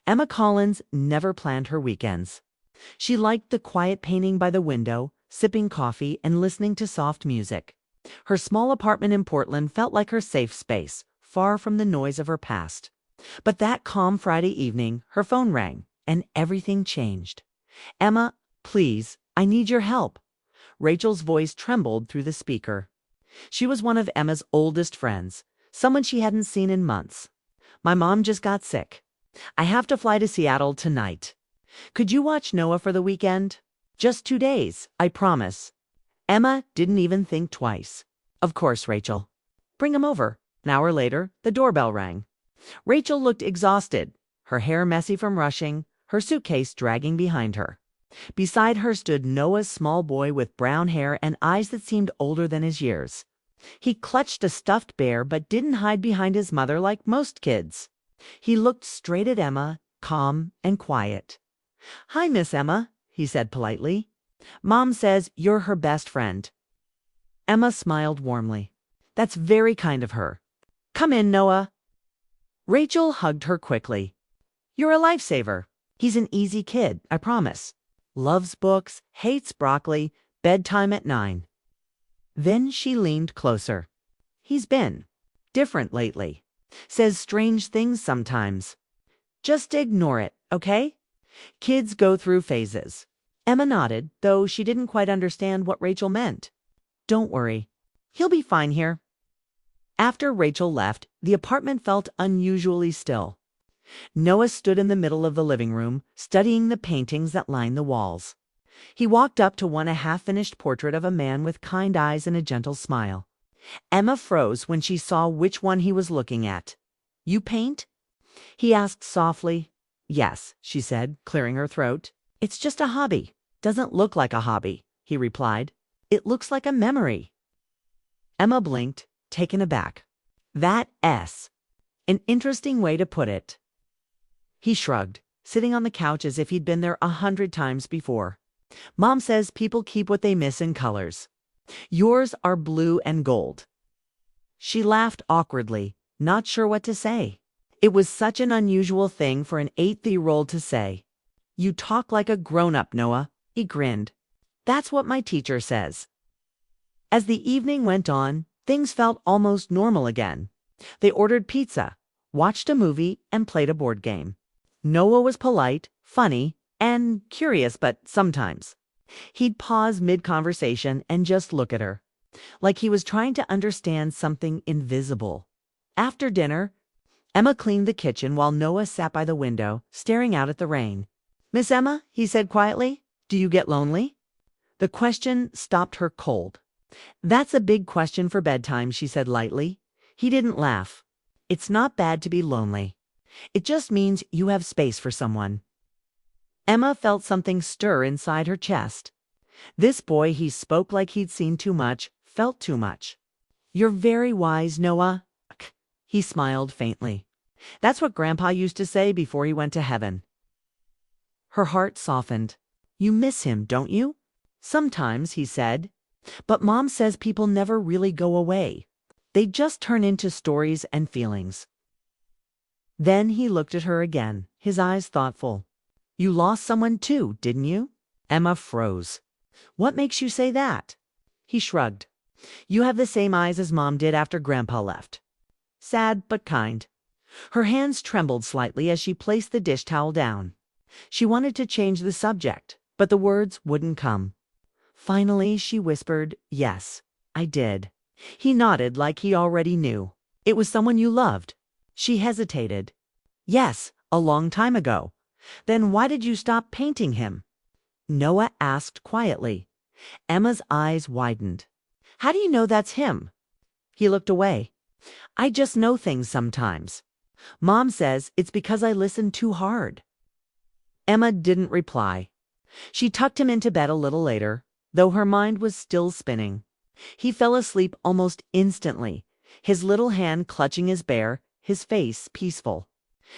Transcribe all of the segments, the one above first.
Emma Collins never planned her weekends. She liked the quiet painting by the window, sipping coffee, and listening to soft music. Her small apartment in Portland felt like her safe space, far from the noise of her past. But that calm Friday evening, her phone rang, and everything changed. "Emma, please, I need your help." Rachel's voice trembled through the speaker. She was one of Emma's oldest friends, someone she hadn't seen in months. "My mom just got sick. I have to fly to Seattle tonight. Could you watch Noah for the weekend? Just 2 days, I promise." Emma didn't even think twice. "Of course, Rachel. Bring him over." An hour later, the doorbell rang. Rachel looked exhausted, her hair messy from rushing, her suitcase dragging behind her. Beside her stood Noah's small boy with brown hair and eyes that seemed older than his years. He clutched a stuffed bear but didn't hide behind his mother like most kids. He looked straight at Emma, calm and quiet. "Hi, Miss Emma," he said politely. "Mom says you're her best friend." Emma smiled warmly. "That's very kind of her. Come in, Noah." Rachel hugged her quickly. "You're a lifesaver. He's an easy kid, I promise. Loves books, hates broccoli, bedtime at 9. Then she leaned closer. "He's been different lately. Says strange things sometimes. Just ignore it, okay? Kids go through phases." Emma nodded, though she didn't quite understand what Rachel meant. "Don't worry. He'll be fine here." After Rachel left, the apartment felt unusually still. Noah stood in the middle of the living room, studying the paintings that lined the walls. He walked up to one, a half-finished portrait of a man with kind eyes and a gentle smile. Emma froze when she saw which one he was looking at. "You paint?" he asked softly. "Yes," she said, clearing her throat. "It's just a hobby." "Doesn't look like a hobby," he replied. "It looks like a memory." Emma blinked, taken aback. "That S. An interesting way to put it." He shrugged, sitting on the couch as if he'd been there 100 times before. "Mom says people keep what they miss in colors. Yours are blue and gold." She laughed awkwardly, not sure what to say. It was such an unusual thing for an 8-year-old to say. "You talk like a grown-up, Noah." He grinned. "That's what my teacher says." As the evening went on, things felt almost normal again. They ordered pizza, watched a movie, and played a board game. Noah was polite, funny, and curious, but sometimes he'd pause mid-conversation and just look at her, like he was trying to understand something invisible. After dinner, Emma cleaned the kitchen while Noah sat by the window, staring out at the rain. "Miss Emma," he said quietly, "do you get lonely?" The question stopped her cold. "That's a big question for bedtime," she said lightly. He didn't laugh. "It's not bad to be lonely. It just means you have space for someone." Emma felt something stir inside her chest. This boy, he spoke like he'd seen too much, felt too much. "You're very wise, Noah." He smiled faintly. "That's what Grandpa used to say before he went to heaven." Her heart softened. "You miss him, don't you?" "Sometimes," he said. "But Mom says people never really go away. They just turn into stories and feelings." Then he looked at her again, his eyes thoughtful. "You lost someone too, didn't you?" Emma froze. "What makes you say that?" He shrugged. "You have the same eyes as Mom did after Grandpa left. Sad but kind." Her hands trembled slightly as she placed the dish towel down. She wanted to change the subject, but the words wouldn't come. Finally, she whispered, "Yes, I did." He nodded like he already knew. "It was someone you loved." She hesitated. "Yes, a long time ago." "Then why did you stop painting him?" Noah asked quietly. Emma's eyes widened. "How do you know that's him?" He looked away. "I just know things sometimes. Mom says it's because I listen too hard." Emma didn't reply. She tucked him into bed a little later, though her mind was still spinning. He fell asleep almost instantly, his little hand clutching his bear, his face peaceful.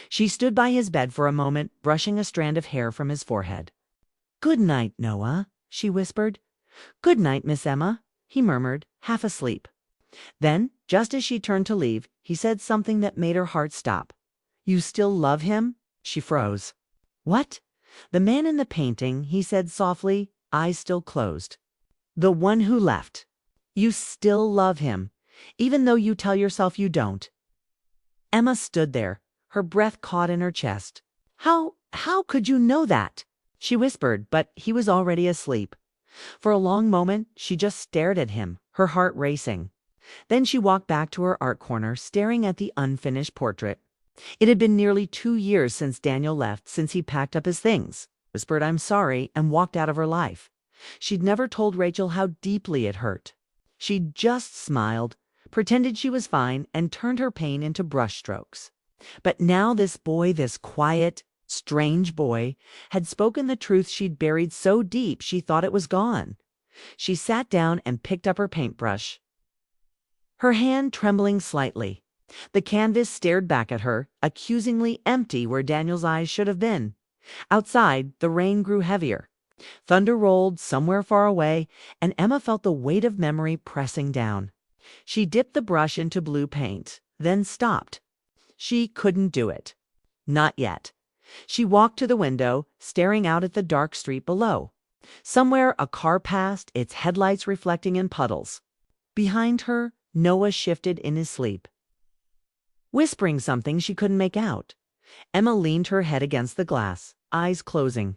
She stood by his bed for a moment, brushing a strand of hair from his forehead. "Good night, Noah," she whispered. "Good night, Miss Emma," he murmured, half asleep. Then, just as she turned to leave, he said something that made her heart stop. "You still love him?" She froze. What? The man in the painting, he said softly, eyes still closed. The one who left. You still love him, even though you tell yourself you don't. Emma stood there, her breath caught in her chest. How could you know that? She whispered, but he was already asleep. For a long moment, she just stared at him, her heart racing. Then she walked back to her art corner, staring at the unfinished portrait. It had been nearly 2 years since Daniel left, since he packed up his things, whispered "I'm sorry," and walked out of her life. She'd never told Rachel how deeply it hurt. She just smiled, pretended she was fine, and turned her pain into brushstrokes. But now this boy, this quiet, strange boy, had spoken the truth she'd buried so deep she thought it was gone. She sat down and picked up her paintbrush, her hand trembling slightly. The canvas stared back at her, accusingly empty where Daniel's eyes should have been. Outside, the rain grew heavier. Thunder rolled somewhere far away, and Emma felt the weight of memory pressing down. She dipped the brush into blue paint, then stopped. She couldn't do it. Not yet. She walked to the window, staring out at the dark street below. Somewhere a car passed, its headlights reflecting in puddles. Behind her, Noah shifted in his sleep, whispering something she couldn't make out. Emma leaned her head against the glass, eyes closing.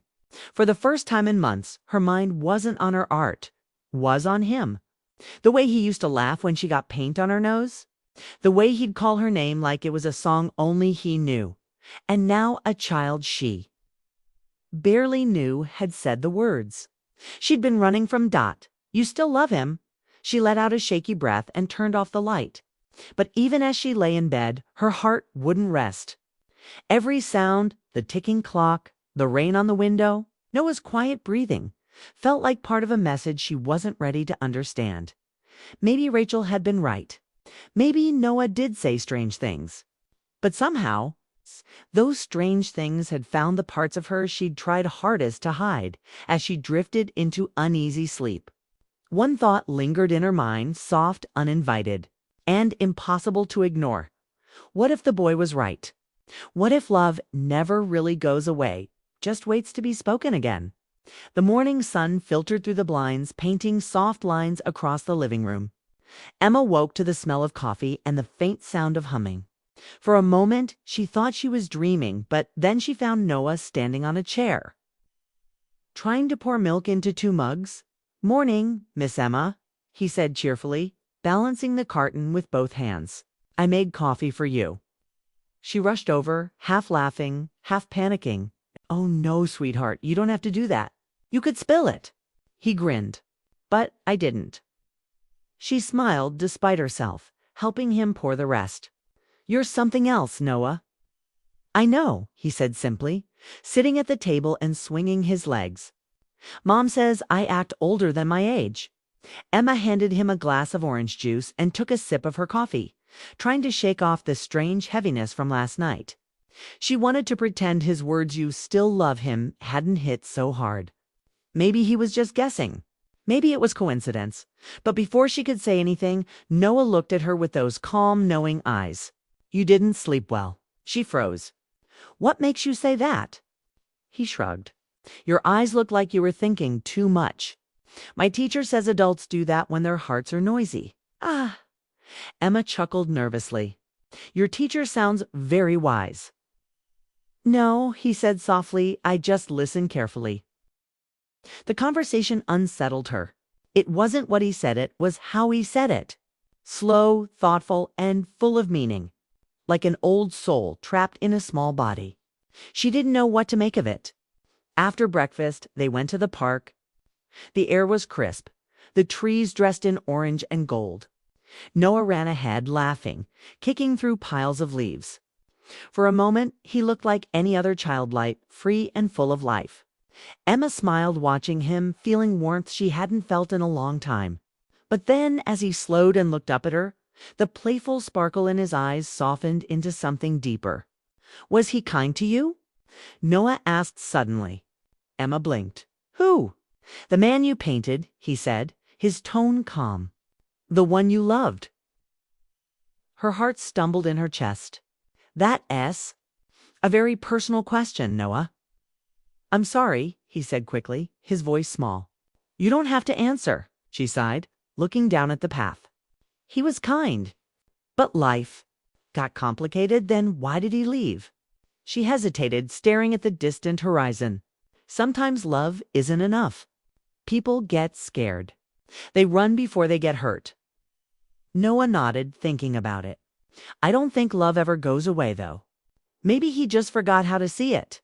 For the first time in months, her mind wasn't on her art, was on him. The way he used to laugh when she got paint on her nose. The way he'd call her name like it was a song only he knew. And now a child she barely knew had said the words. She'd been running from Dot. You still love him? She let out a shaky breath and turned off the light. But even as she lay in bed, her heart wouldn't rest. Every sound, the ticking clock, the rain on the window, Noah's quiet breathing, felt like part of a message she wasn't ready to understand. Maybe Rachel had been right. Maybe Noah did say strange things. But somehow, those strange things had found the parts of her she'd tried hardest to hide as she drifted into uneasy sleep. One thought lingered in her mind, soft, uninvited, and impossible to ignore. What if the boy was right? What if love never really goes away, just waits to be spoken again? The morning sun filtered through the blinds, painting soft lines across the living room. Emma woke to the smell of coffee and the faint sound of humming. For a moment, she thought she was dreaming, but then she found Noah standing on a chair, trying to pour milk into 2 mugs. "Morning, Miss Emma," he said cheerfully, balancing the carton with both hands. "I made coffee for you." She rushed over, half laughing, half panicking. "Oh no, sweetheart, you don't have to do that. You could spill it." He grinned. "But I didn't." She smiled despite herself, helping him pour the rest. "You're something else, Noah." "I know," he said simply, sitting at the table and swinging his legs. "Mom says I act older than my age." Emma handed him a glass of orange juice and took a sip of her coffee, trying to shake off the strange heaviness from last night. She wanted to pretend his words "you still love him" hadn't hit so hard. Maybe he was just guessing. Maybe it was coincidence. But before she could say anything, Noah looked at her with those calm, knowing eyes. "You didn't sleep well." She froze. "What makes you say that?" He shrugged. "Your eyes look like you were thinking too much. My teacher says adults do that when their hearts are noisy." "Ah." Emma chuckled nervously. "Your teacher sounds very wise." "No," he said softly, "I just listen carefully." The conversation unsettled her. It wasn't what he said, it was how he said it. Slow, thoughtful, and full of meaning. Like an old soul trapped in a small body. She didn't know what to make of it. After breakfast, they went to the park. The air was crisp, the trees dressed in orange and gold. Noah ran ahead, laughing, kicking through piles of leaves. For a moment, he looked like any other childlike, free and full of life. Emma smiled watching him, feeling warmth she hadn't felt in a long time. But then, as he slowed and looked up at her, the playful sparkle in his eyes softened into something deeper. "Was he kind to you?" Noah asked suddenly. Emma blinked. "Who?" "The man you painted," he said, his tone calm. "The one you loved." Her heart stumbled in her chest. That S? A very personal question, Noah. I'm sorry, he said quickly, his voice small. You don't have to answer, she sighed, looking down at the path. He was kind. But life got complicated, then why did he leave? She hesitated, staring at the distant horizon. Sometimes love isn't enough. People get scared. They run before they get hurt. Noah nodded, thinking about it. I don't think love ever goes away, though. Maybe he just forgot how to see it.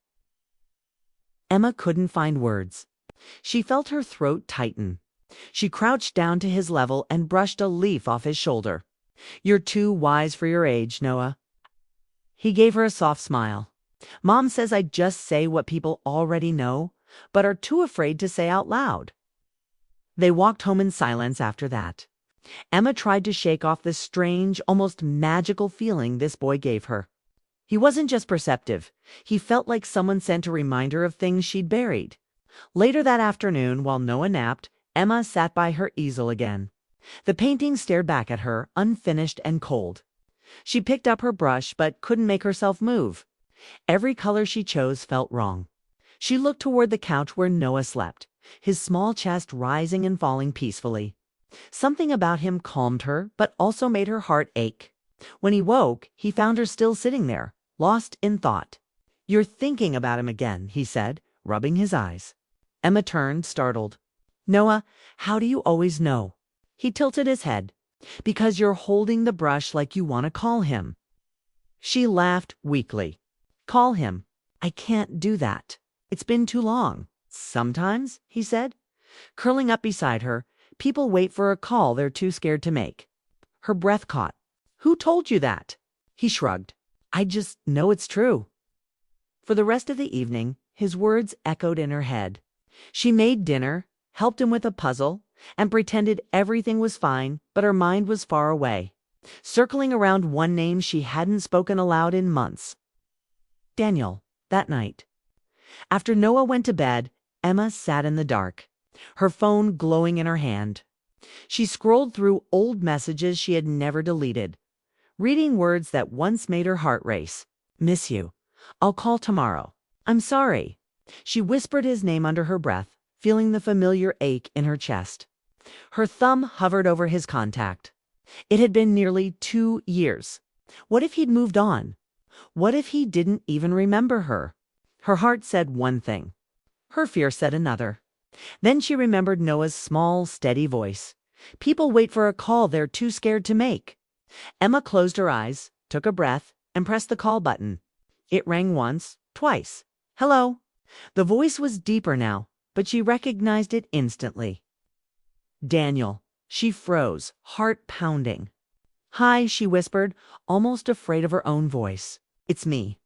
Emma couldn't find words. She felt her throat tighten. She crouched down to his level and brushed a leaf off his shoulder. You're too wise for your age, Noah. He gave her a soft smile. Mom says I just say what people already know, but are too afraid to say out loud. They walked home in silence after that. Emma tried to shake off the strange, almost magical feeling this boy gave her. He wasn't just perceptive. He felt like someone sent a reminder of things she'd buried. Later that afternoon, while Noah napped, Emma sat by her easel again. The painting stared back at her, unfinished and cold. She picked up her brush but couldn't make herself move. Every color she chose felt wrong. She looked toward the couch where Noah slept, his small chest rising and falling peacefully. Something about him calmed her, but also made her heart ache. When he woke, he found her still sitting there, lost in thought. You're thinking about him again, he said, rubbing his eyes. Emma turned, startled. Noah, how do you always know? He tilted his head. Because you're holding the brush like you want to call him. She laughed weakly. Call him. I can't do that. It's been too long. Sometimes, he said. Curling up beside her, people wait for a call they're too scared to make. Her breath caught. Who told you that? He shrugged. I just know it's true. For the rest of the evening, his words echoed in her head. She made dinner, helped him with a puzzle, and pretended everything was fine, but her mind was far away, circling around one name she hadn't spoken aloud in months. Daniel, that night. After Noah went to bed, Emma sat in the dark, her phone glowing in her hand. She scrolled through old messages she had never deleted, reading words that once made her heart race. Miss you. I'll call tomorrow. I'm sorry. She whispered his name under her breath, feeling the familiar ache in her chest. Her thumb hovered over his contact. It had been nearly 2 years. What if he'd moved on? What if he didn't even remember her? Her heart said one thing. Her fear said another. Then she remembered Noah's small, steady voice. People wait for a call they're too scared to make. Emma closed her eyes, took a breath, and pressed the call button. It rang once, twice. Hello. The voice was deeper now, but she recognized it instantly. Daniel. She froze, heart pounding. Hi, she whispered, almost afraid of her own voice. It's me.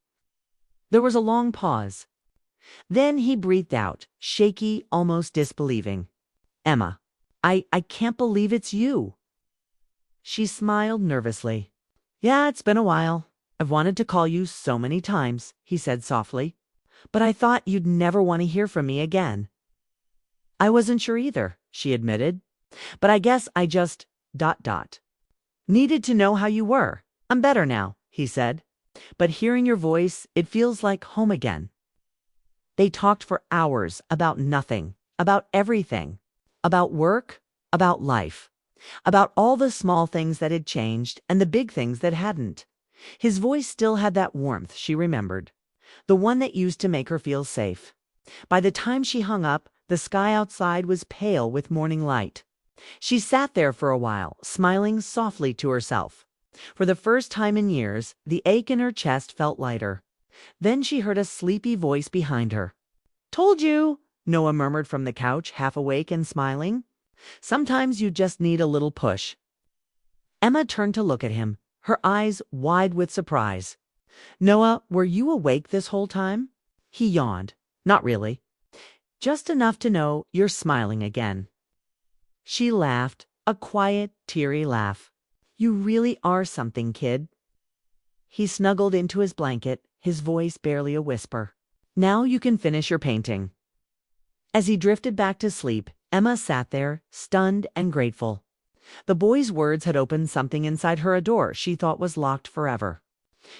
There was a long pause. Then he breathed out, shaky, almost disbelieving. Emma, I can't believe it's you. She smiled nervously. Yeah, it's been a while. I've wanted to call you so many times, he said softly. But I thought you'd never want to hear from me again. I wasn't sure either, she admitted. But I guess I just ... needed to know how you were. I'm better now, he said. But hearing your voice, it feels like home again. They talked for hours about nothing, about everything, about work, about life, about all the small things that had changed and the big things that hadn't. His voice still had that warmth she remembered, the one that used to make her feel safe. By the time she hung up, the sky outside was pale with morning light. She sat there for a while, smiling softly to herself. For the first time in years, the ache in her chest felt lighter. Then she heard a sleepy voice behind her. Told you, Noah murmured from the couch, half awake and smiling. Sometimes you just need a little push. Emma turned to look at him, her eyes wide with surprise. Noah, were you awake this whole time? He yawned. Not really. Just enough to know you're smiling again. She laughed, a quiet, teary laugh. You really are something, kid. He snuggled into his blanket, his voice barely a whisper. Now you can finish your painting. As he drifted back to sleep, Emma sat there, stunned and grateful. The boy's words had opened something inside her, a door she thought was locked forever.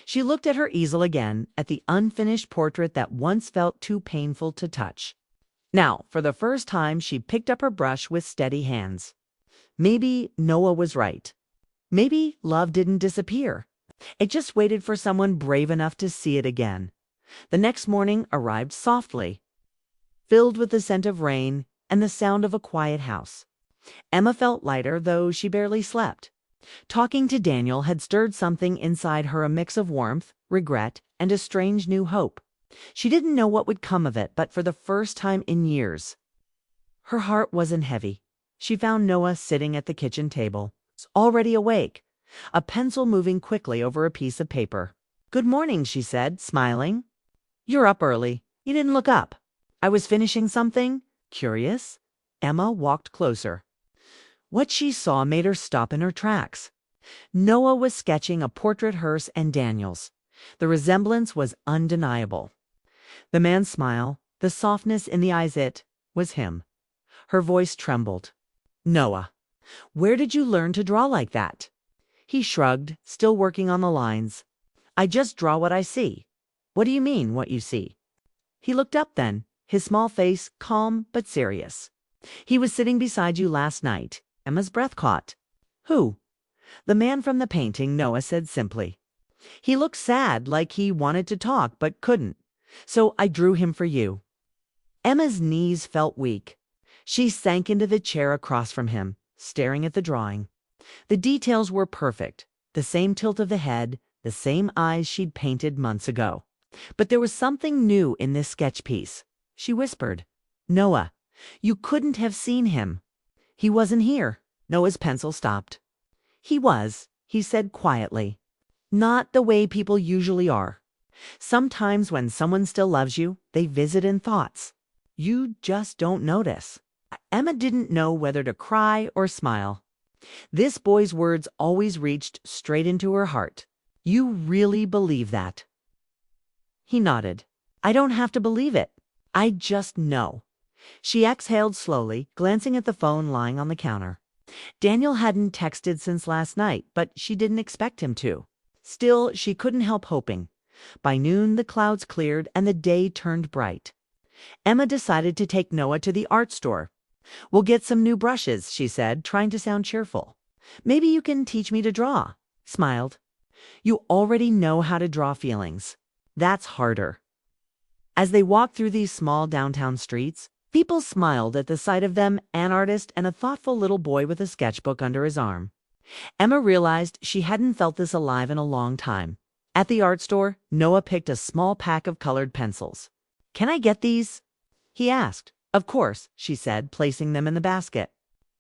She looked at her easel again, at the unfinished portrait that once felt too painful to touch. Now, for the first time, she picked up her brush with steady hands. Maybe Noah was right. Maybe love didn't disappear. It just waited for someone brave enough to see it again. The next morning arrived softly, filled with the scent of rain and the sound of a quiet house. Emma felt lighter, though she barely slept. Talking to Daniel had stirred something inside her, a mix of warmth, regret, and a strange new hope. She didn't know what would come of it, but for the first time in years, her heart wasn't heavy. She found Noah sitting at the kitchen table, already awake, a pencil moving quickly over a piece of paper. "Good morning," she said, smiling. "You're up early. You didn't look up." "I was finishing something." Curious, Emma walked closer. What she saw made her stop in her tracks. Noah was sketching a portrait, hers and Daniel's. The resemblance was undeniable. The man's smile, the softness in the eyes, it was him. Her voice trembled. "Noah, where did you learn to draw like that?" He shrugged, still working on the lines. "I just draw what I see." "What do you mean, what you see?" He looked up then, his small face calm but serious. "He was sitting beside you last night." Emma's breath caught. "Who?" "The man from the painting," Noah said simply. "He looked sad, like he wanted to talk but couldn't. So I drew him for you." Emma's knees felt weak. She sank into the chair across from him, staring at the drawing. The details were perfect. The same tilt of the head, the same eyes she'd painted months ago. But there was something new in this sketch piece. She whispered, "Noah, you couldn't have seen him." "He wasn't here." Noah's pencil stopped. "He was," he said quietly. "Not the way people usually are. Sometimes when someone still loves you, they visit in thoughts. You just don't notice." Emma didn't know whether to cry or smile. This boy's words always reached straight into her heart. "You really believe that?" He nodded. "I don't have to believe it. I just know." She exhaled slowly, glancing at the phone lying on the counter. Daniel hadn't texted since last night, but she didn't expect him to. Still, she couldn't help hoping. By noon, the clouds cleared and the day turned bright. Emma decided to take Noah to the art store. "We'll get some new brushes," she said, trying to sound cheerful. "Maybe you can teach me to draw." Smiled. "You already know how to draw feelings. That's harder." As they walked through these small downtown streets, people smiled at the sight of them, an artist and a thoughtful little boy with a sketchbook under his arm. Emma realized she hadn't felt this alive in a long time. At the art store, Noah picked a small pack of colored pencils. "Can I get these?" he asked. "Of course," she said, placing them in the basket.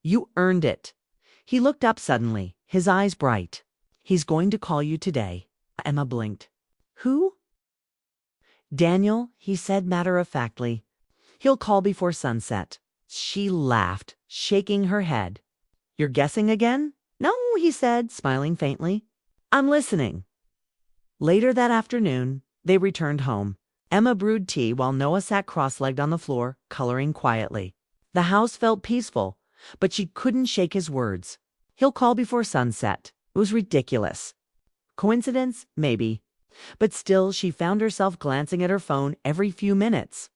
"You earned it." He looked up suddenly, his eyes bright. "He's going to call you today." Emma blinked. "Who?" "Daniel," he said matter-of-factly. "He'll call before sunset." She laughed, shaking her head. "You're guessing again?" "No," he said, smiling faintly. "I'm listening." Later that afternoon, they returned home. Emma brewed tea while Noah sat cross-legged on the floor, coloring quietly. The house felt peaceful, but she couldn't shake his words. "He'll call before sunset." It was ridiculous. Coincidence? Maybe. But still, she found herself glancing at her phone every few minutes.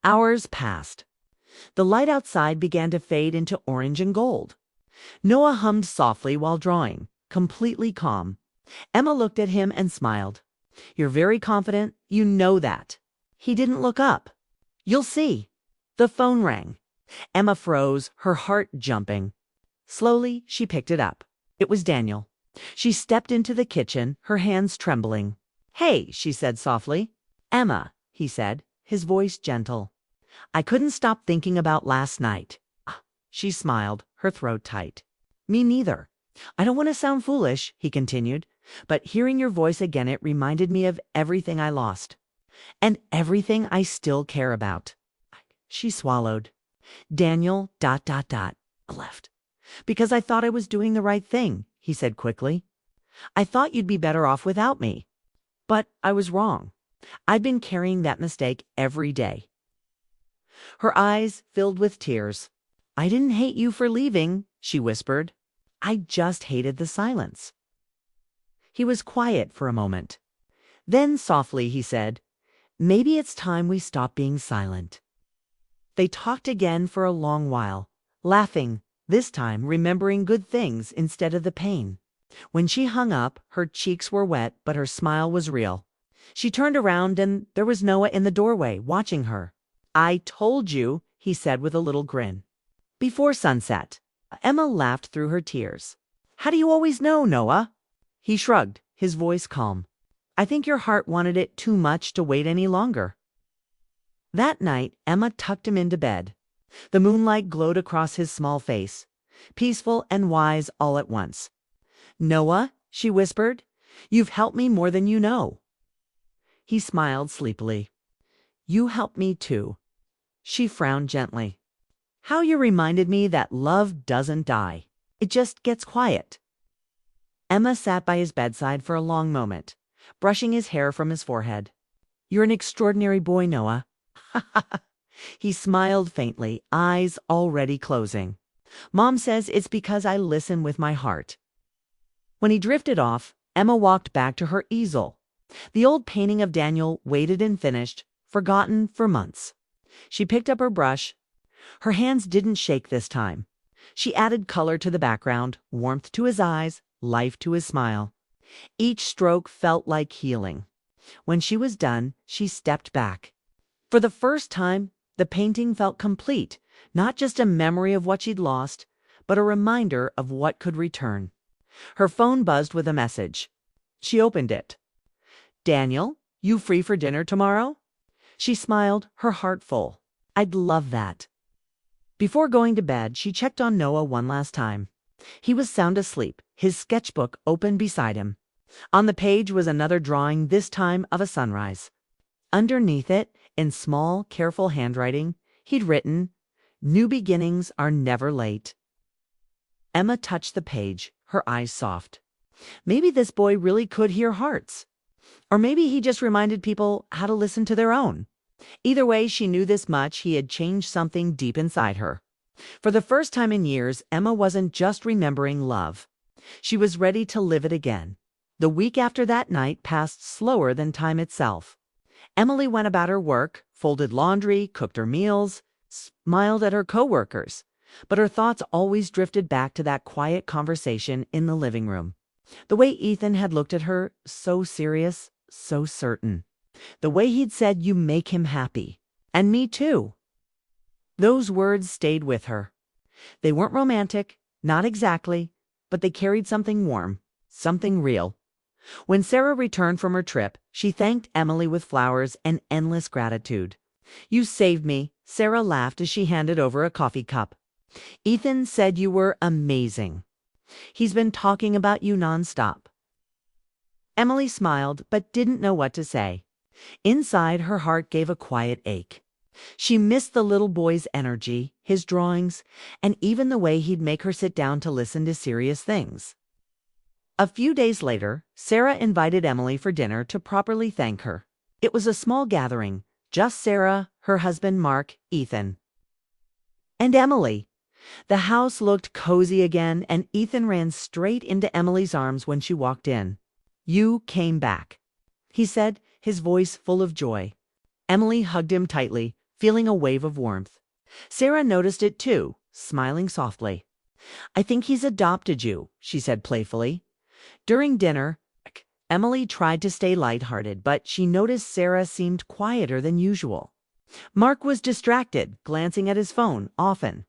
Hours passed. The light outside began to fade into orange and gold. Noah hummed softly while drawing, completely calm. Emma looked at him and smiled. "You're very confident. You know that." He didn't look up. "You'll see." The phone rang. Emma froze, her heart jumping. Slowly, she picked it up. It was Daniel. She stepped into the kitchen, her hands trembling. "Hey," she said softly. "Emma," he said, his voice gentle. "I couldn't stop thinking about last night." She smiled, her throat tight. "Me neither." "I don't want to sound foolish," he continued, "but hearing your voice again, it reminded me of everything I lost. And everything I still care about." She swallowed. "Daniel, ... left. Because I thought I was doing the right thing," he said quickly. "I thought you'd be better off without me. But I was wrong. I've been carrying that mistake every day." Her eyes filled with tears. "I didn't hate you for leaving," she whispered. "I just hated the silence." He was quiet for a moment. Then softly he said, "Maybe it's time we stop being silent." They talked again for a long while, laughing, this time remembering good things instead of the pain. When she hung up, her cheeks were wet, but her smile was real. She turned around and there was Noah in the doorway, watching her. "I told you," he said with a little grin. Before sunset, Emma laughed through her tears. "How do you always know, Noah?" He shrugged, his voice calm. "I think your heart wanted it too much to wait any longer." That night, Emma tucked him into bed. The moonlight glowed across his small face, peaceful and wise all at once. "Noah," she whispered, "you've helped me more than you know." He smiled sleepily. "You helped me too." She frowned gently. "How you reminded me that love doesn't die. It just gets quiet." Emma sat by his bedside for a long moment, brushing his hair from his forehead. "You're an extraordinary boy, Noah." He smiled faintly, eyes already closing. "Mom says it's because I listen with my heart." When he drifted off, Emma walked back to her easel. The old painting of Daniel waited and finished, forgotten for months. She picked up her brush. Her hands didn't shake this time. She added color to the background, warmth to his eyes, life to his smile. Each stroke felt like healing. When she was done, she stepped back. For the first time, the painting felt complete, not just a memory of what she'd lost, but a reminder of what could return. Her phone buzzed with a message. She opened it. "Daniel, you free for dinner tomorrow?" She smiled, her heart full. "I'd love that." Before going to bed, she checked on Noah one last time. He was sound asleep, his sketchbook open beside him. On the page was another drawing, this time of a sunrise. Underneath it, in small, careful handwriting, he'd written, "New beginnings are never late." Emma touched the page, her eyes soft. Maybe this boy really could hear hearts. Or maybe he just reminded people how to listen to their own. Either way, she knew this much: he had changed something deep inside her. For the first time in years, Emma wasn't just remembering love. She was ready to live it again. The week after that night passed slower than time itself. Emily went about her work, folded laundry, cooked her meals, smiled at her coworkers. But her thoughts always drifted back to that quiet conversation in the living room. The way Ethan had looked at her, so serious, so certain. The way he'd said, "You make him happy." And me too. Those words stayed with her. They weren't romantic, not exactly, but they carried something warm, something real. When Sarah returned from her trip, she thanked Emily with flowers and endless gratitude. "You saved me," Sarah laughed as she handed over a coffee cup. "Ethan said you were amazing. He's been talking about you nonstop." Emily smiled, but didn't know what to say. Inside, her heart gave a quiet ache. She missed the little boy's energy, his drawings, and even the way he'd make her sit down to listen to serious things. A few days later, Sarah invited Emily for dinner to properly thank her. It was a small gathering, just Sarah, her husband Mark, Ethan, and Emily. The house looked cozy again, and Ethan ran straight into Emily's arms when she walked in. "You came back," he said, his voice full of joy. Emily hugged him tightly, feeling a wave of warmth. Sarah noticed it too, smiling softly. "I think he's adopted you," she said playfully. During dinner, Emily tried to stay lighthearted, but she noticed Sarah seemed quieter than usual. Mark was distracted, glancing at his phone often.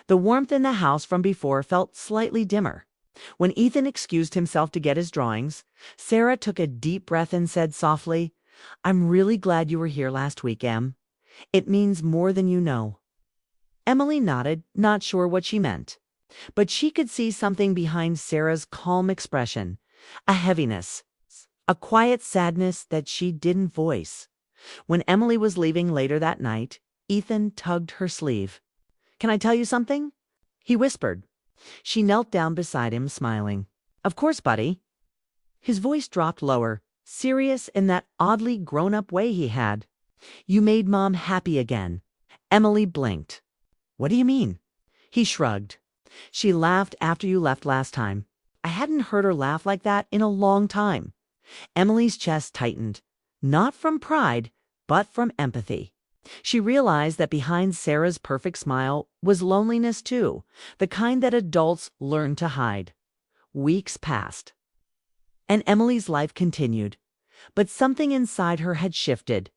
The warmth in the house from before felt slightly dimmer. When Ethan excused himself to get his drawings, Sarah took a deep breath and said softly, "I'm really glad you were here last week, Em. It means more than you know." Emily nodded, not sure what she meant. But she could see something behind Sarah's calm expression, a heaviness, a quiet sadness that she didn't voice. When Emily was leaving later that night, Ethan tugged her sleeve. "Can I tell you something?" he whispered. She knelt down beside him, smiling. "Of course, buddy." His voice dropped lower, serious in that oddly grown-up way he had. "You made Mom happy again." Emily blinked. "What do you mean?" He shrugged. "She laughed after you left last time. I hadn't heard her laugh like that in a long time. Emily's chest tightened, not from pride, but from empathy. She realized that behind Sarah's perfect smile was loneliness too, the kind that adults learn to hide. Weeks passed, and Emily's life continued, but something inside her had shifted.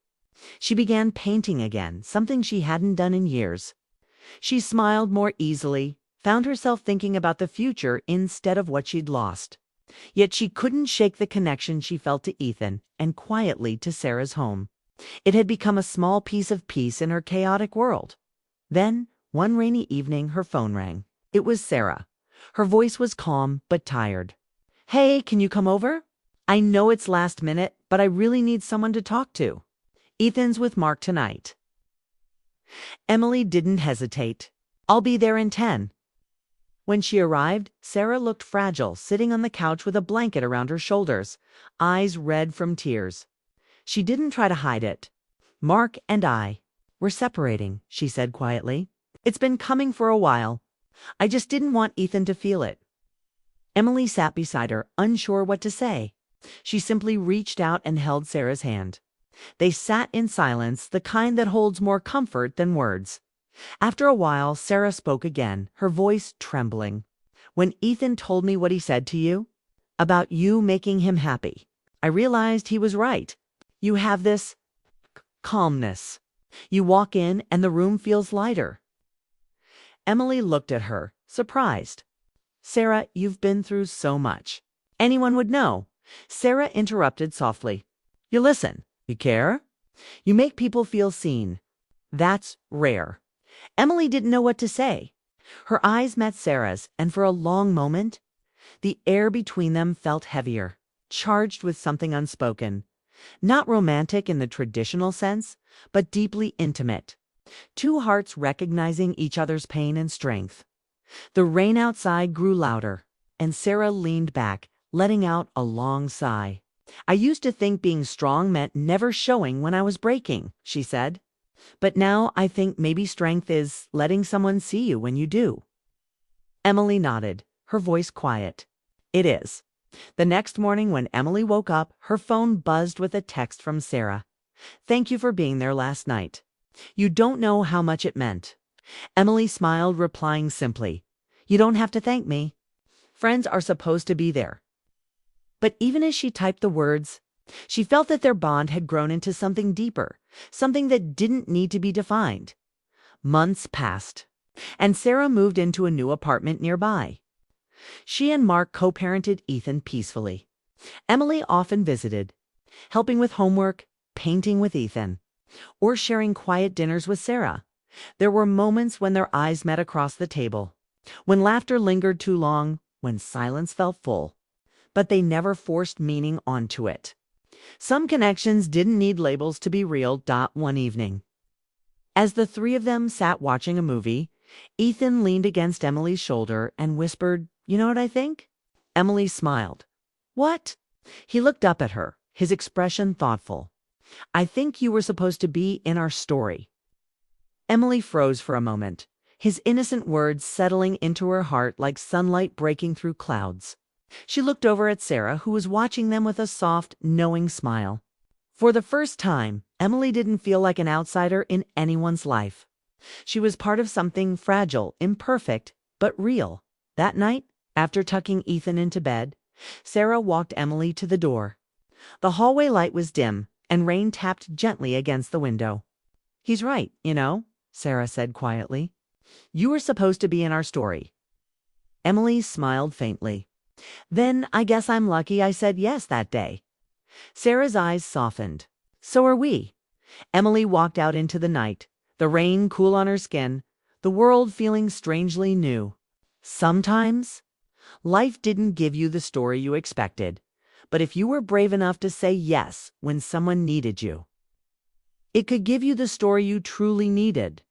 She began painting again, something she hadn't done in years. She smiled more easily, found herself thinking about the future instead of what she'd lost. Yet she couldn't shake the connection she felt to Ethan and quietly to Sarah's home. It had become a small piece of peace in her chaotic world. Then, one rainy evening, her phone rang. It was Sarah. Her voice was calm but tired. "Hey, can you come over? I know it's last minute, but I really need someone to talk to. Ethan's with Mark tonight." Emily didn't hesitate. "I'll be there in 10. When she arrived, Sarah looked fragile, sitting on the couch with a blanket around her shoulders, eyes red from tears. She didn't try to hide it. "Mark and I, we're separating," she said quietly. "It's been coming for a while. I just didn't want Ethan to feel it." Emily sat beside her, unsure what to say. She simply reached out and held Sarah's hand. They sat in silence, the kind that holds more comfort than words. After a while, Sarah spoke again, her voice trembling. "When Ethan told me what he said to you, about you making him happy, I realized he was right. You have this calmness. You walk in and the room feels lighter." Emily looked at her, surprised. "Sarah, you've been through so much. Anyone would know." Sarah interrupted softly. "You listen. You care. You make people feel seen. That's rare." Emily didn't know what to say. Her eyes met Sarah's, and for a long moment, the air between them felt heavier, charged with something unspoken. Not romantic in the traditional sense, but deeply intimate. Two hearts recognizing each other's pain and strength. The rain outside grew louder, and Sarah leaned back, letting out a long sigh. "I used to think being strong meant never showing when I was breaking," she said. "But now I think maybe strength is letting someone see you when you do." Emily nodded, her voice quiet. "It is." The next morning when Emily woke up, her phone buzzed with a text from Sarah. "Thank you for being there last night. You don't know how much it meant." Emily smiled, replying simply, "You don't have to thank me. Friends are supposed to be there." But even as she typed the words, she felt that their bond had grown into something deeper, something that didn't need to be defined. Months passed, and Sarah moved into a new apartment nearby. She and Mark co-parented Ethan peacefully. Emily often visited, helping with homework, painting with Ethan, or sharing quiet dinners with Sarah. There were moments when their eyes met across the table, when laughter lingered too long, when silence felt full. But they never forced meaning onto it. Some connections didn't need labels to be real. One evening, as the three of them sat watching a movie, Ethan leaned against Emily's shoulder and whispered, "You know what I think?" Emily smiled. "What?" He looked up at her, his expression thoughtful. "I think you were supposed to be in our story." Emily froze for a moment, his innocent words settling into her heart like sunlight breaking through clouds. She looked over at Sarah, who was watching them with a soft, knowing smile. For the first time, Emily didn't feel like an outsider in anyone's life. She was part of something fragile, imperfect, but real. That night, after tucking Ethan into bed, Sarah walked Emily to the door. The hallway light was dim, and rain tapped gently against the window. "He's right, you know," Sarah said quietly. "You were supposed to be in our story." Emily smiled faintly. "Then I guess I'm lucky I said yes that day." Sarah's eyes softened. "So are we." Emily walked out into the night, the rain cool on her skin, the world feeling strangely new. Sometimes, life didn't give you the story you expected, but if you were brave enough to say yes when someone needed you, it could give you the story you truly needed.